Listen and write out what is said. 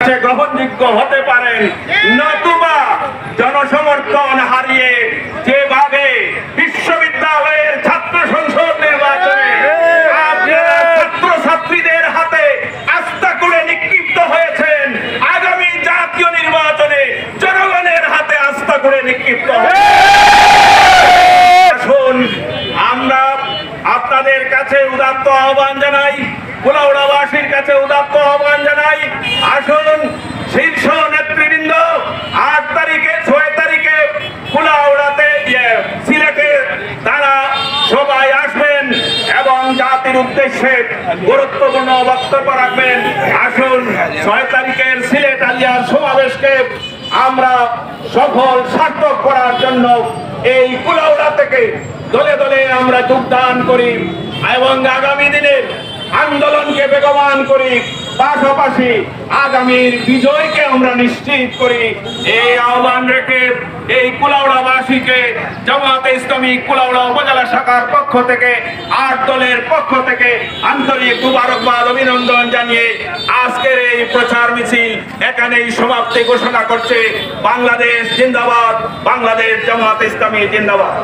কাছে গ্রহণযোগ্য হতে পারেন, নতুবা জনসমর্থন হারিয়ে যেভাবে বিশ্ববিদ্যালয়ের ছাত্র সংসদ নির্বাচনে আপনারা ছাত্রছাত্রীদের হাতে আস্থা করে নিক্ষিপ্ত হয়েছেন, আগামী জাতীয় নির্বাচনে জনগণের হাতে আস্থা করে নিক্ষিপ্ত আসুন আমরা আপনাদের কাছে উদাত্ত আহ্বান জানাই, কুলাউড়াবাসীর কাছে উদাত্ত আহ্বান জানাই, আসুন শীর্ষ নেতৃবৃন্দ 8 তারিখে 6 তারিখে কুলাউড়াতে সিলেটে তারা সবাই আসবেন এবং জাতির উদ্দেশ্যে গুরুত্বপূর্ণ বক্তব্য রাখবেন। আসুন 6 তারিখের সিলেট আলিয়ার সমাবেশকে আমরা সফল সার্থক করার জন্য এই কুলাউড়া থেকে দলে দলে আমরা যোগদান করি এবং আগামী দিনের আন্দোলনকে বেগবান করি, পাশাপাশি আগামীর বিজয়কে আমরা নিশ্চিত করি। এই আহ্বান রেখে এই কুলাউড়াবাসীকে জামায়াতে ইসলামী কুলাউড়া উপজেলা শাখার পক্ষ থেকে 8 দলের পক্ষ থেকে আন্তরিক মুবারকবাদ অভিনন্দন জানিয়ে আজকের এই প্রচার মিছিল এখানেই সমাপ্তি ঘোষণা করছে। বাংলাদেশ জিন্দাবাদ, বাংলাদেশ জামায়াতে ইসলামী জিন্দাবাদ।